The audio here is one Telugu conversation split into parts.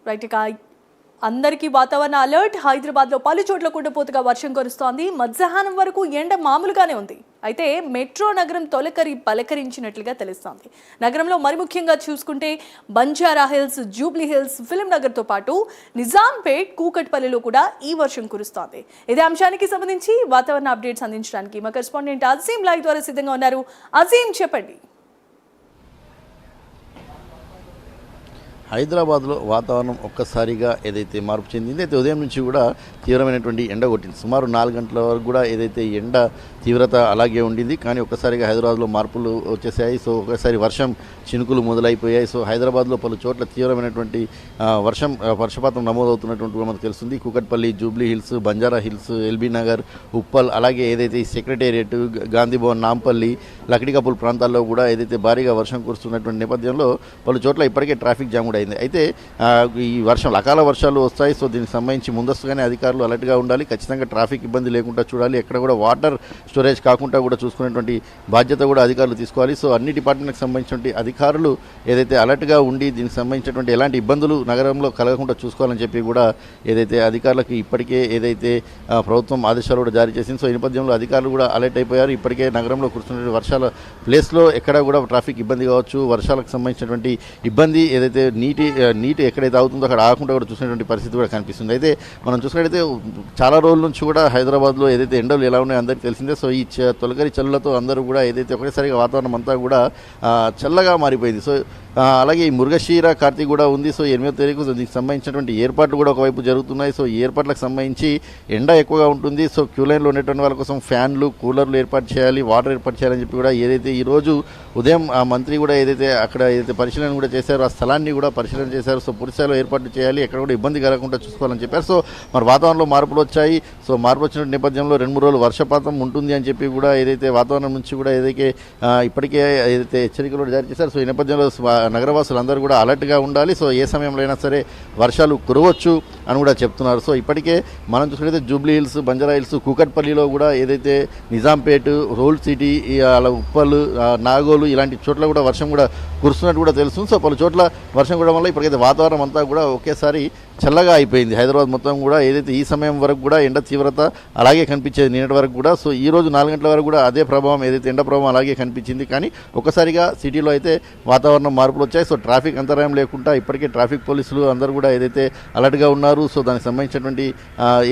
రైట్ ఇక అందరికీ వాతావరణ అలర్ట్. హైదరాబాద్లో పలు చోట్ల కుండపోతగా వర్షం కురుస్తోంది. మధ్యాహ్నం వరకు ఎండ మామూలుగానే ఉంది. అయితే మెట్రో నగరం తొలకరి పలకరించినట్లుగా తెలుస్తోంది. నగరంలో మరి ముఖ్యంగా చూసుకుంటే Banjara Hills, Jubilee Hills, Film నగర్తో పాటు నిజాంపేట్, కూకట్పల్లిలో కూడా ఈ వర్షం కురుస్తోంది. ఇదే అంశానికి సంబంధించి వాతావరణ అప్డేట్స్ అందించడానికి మా కరెస్పాండెంట్ అజీం లైవ్ ద్వారా సిద్ధంగా ఉన్నారు. అజీం, చెప్పండి. హైదరాబాద్లో వాతావరణం ఒక్కసారిగా ఏదైతే మార్పు చెందింది, అయితే ఉదయం నుంచి కూడా తీవ్రమైనటువంటి ఎండ కొట్టింది. సుమారు 4 గంటల వరకు కూడా ఏదైతే ఎండ తీవ్రత అలాగే ఉండింది. కానీ ఒక్కసారిగా హైదరాబాద్లో మార్పులు వచ్చేసాయి. సో ఒకసారి వర్షం చినుకులు మొదలైపోయాయి. సో హైదరాబాద్లో పలు చోట్ల తీవ్రమైనటువంటి వర్షపాతం నమోదవుతున్నటువంటి మనకు తెలుస్తుంది. Kukatpally, Jubilee hills, Banjara hills, LB Nagar, Uppal, అలాగే ఏదైతే సెక్రటేరియట్, గాంధీ భవన్, నాంపల్లి, లక్డికపుల్ ప్రాంతాల్లో కూడా ఏదైతే భారీగా వర్షం కురుస్తున్నటువంటి నేపథ్యంలో పలు చోట్ల ఇప్పటికే ట్రాఫిక్ జామ్ కూడా అయింది. అయితే ఈ అకాల వర్షాలు వస్తాయి. సో దీనికి సంబంధించి ముందస్తుగానే అధికారులు అలర్ట్గా ఉండాలి. ఖచ్చితంగా ట్రాఫిక్ ఇబ్బంది లేకుండా చూడాలి. ఎక్కడ కూడా వాటర్ స్టోరేజ్ కాకుండా కూడా చూసుకునేటువంటి బాధ్యత కూడా అధికారులు తీసుకోవాలి. సో అన్ని డిపార్ట్మెంట్కి సంబంధించినటువంటి అధికారులు ఏదైతే అలర్ట్గా ఉండి దీనికి సంబంధించినటువంటి ఎలాంటి ఇబ్బందులు నగరంలో కలగకుండా చూసుకోవాలని చెప్పి కూడా ఏదైతే అధికారులకు ఇప్పటికే ఏదైతే ప్రభుత్వం ఆదేశాలు కూడా జారీ చేసింది. సో ఈ నేపథ్యంలో అధికారులు కూడా అలర్ట్ అయిపోయారు. ఇప్పటికే నగరంలో కురుస్తున్న వర్షాల ప్లేస్లో ఎక్కడ కూడా ట్రాఫిక్ ఇబ్బంది కావచ్చు, వర్షాలకు సంబంధించినటువంటి ఇబ్బంది ఏదైతే నీటి ఎక్కడైతే అవుతుందో అక్కడ ఆగకుండా కూడా చూసినటువంటి పరిస్థితి కూడా కనిపిస్తుంది. అయితే మనం చూసినట్టయితే చాలా రోజుల నుంచి కూడా హైదరాబాద్లో ఏదైతే ఎండలు ఎలా ఉన్నాయో అందరికీ తెలిసిందే. సో ఈ తొలకరి చల్లులతో అందరూ కూడా ఏదైతే ఒకటేసారిగా వాతావరణం అంతా కూడా చల్లగా మారిపోయింది. సో అలాగే ఈ మృగశీర కార్తీక కూడా ఉంది. సో 8వ తారీఖు దీనికి సంబంధించినటువంటి ఏర్పాట్లు కూడా ఒకవైపు జరుగుతున్నాయి. సో ఈ ఏర్పాట్లకు సంబంధించి ఎండ ఎక్కువగా ఉంటుంది. సో క్యూ లైన్లో ఉండేటువంటి వాళ్ళ కోసం ఫ్యాన్లు, కూలర్లు ఏర్పాటు చేయాలి, వాటర్ ఏర్పాటు చేయాలని చెప్పి కూడా ఏదైతే ఈరోజు ఉదయం ఆ మంత్రి కూడా ఏదైతే అక్కడ ఏదైతే పరిశీలన కూడా చేశారో ఆ స్థలాన్ని కూడా పరిశీలన చేశారు. సో పూర్తిస్థాయిలో ఏర్పాట్లు చేయాలి, ఎక్కడ కూడా ఇబ్బంది కలగకుండా చూసుకోవాలని చెప్పారు. సో మరి వాతావరణంలో మార్పులు వచ్చాయి. సో మార్పు వచ్చిన నేపథ్యంలో 2-3 రోజులు వర్షపాతం ఉంటుంది అని చెప్పి కూడా ఏదైతే వాతావరణం నుంచి కూడా ఏదైతే ఇప్పటికే ఏదైతే హెచ్చరికలు జారీ చేశారు. సో ఈ నేపథ్యంలో నగరవాసులు అందరూ కూడా అలర్ట్గా ఉండాలి. సో ఏ సమయంలో అయినా సరే వర్షాలు కురవచ్చు అని కూడా చెప్తున్నారు. సో ఇప్పటికే మనం చూసుకుంటే జూబ్లీ హిల్స్, బంజారా హిల్స్, కూకట్పల్లిలో కూడా ఏదైతే నిజాంపేట్, రోల్ సిటీ, అలా ఉప్పల్, నాగోలు ఇలాంటి చోట్ల కూడా వర్షం కూడా కురుస్తున్నట్టు కూడా తెలుస్తుంది. సో పలు చోట్ల వర్షం కూడా వల్ల ఇప్పటికైతే వాతావరణం అంతా కూడా ఒకేసారి చల్లగా అయిపోయింది. హైదరాబాద్ మొత్తం కూడా ఏదైతే ఈ సమయం వరకు కూడా ఎండ తీవ్రత అలాగే కనిపించేది నిన్నటి వరకు కూడా. సో ఈ రోజు 4 గంటల వరకు కూడా అదే ప్రభావం ఏదైతే ఎండ ప్రభావం అలాగే కనిపించింది. కానీ ఒక్కసారిగా సిటీలో అయితే వాతావరణం మార్పులు వచ్చాయి. సో ట్రాఫిక్ అంతరాయం లేకుండా ఇప్పటికే ట్రాఫిక్ పోలీసులు అందరూ కూడా ఏదైతే అలర్ట్గా ఉన్నారు. సో దానికి సంబంధించినటువంటి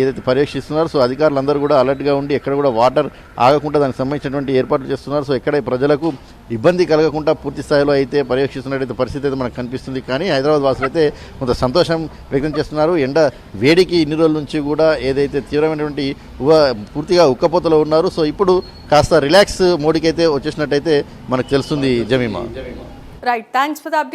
ఏదైతే పర్యవేక్షిస్తున్నారు. సో అధికారులు అందరూ కూడా అలర్ట్గా ఉండి ఎక్కడ కూడా వాటర్ ఆగకుండా దానికి సంబంధించినటువంటి ఏర్పాట్లు చేస్తున్నారు. సో ఎక్కడ ప్రజలకు ఇబ్బంది కలగకుండా పూర్తి స్థాయిలో అయితే పర్యవేక్షిస్తున్నట్టయితే పరిస్థితి అయితే మనకు కనిపిస్తుంది. కానీ హైదరాబాద్ వాసులు అయితే కొంత సంతోషం వ్యక్తం చేస్తున్నారు. ఎండ వేడికి ఇన్ని రోజుల నుంచి కూడా ఏదైతే తీవ్రమైనటువంటి పూర్తిగా ఉక్కపోతలో ఉన్నారు. సో ఇప్పుడు కాస్త రిలాక్స్ మోడ్కి అయితే వచ్చేసినట్టయితే మనకు తెలుస్తుంది. Jemimah, right, thanks for the update.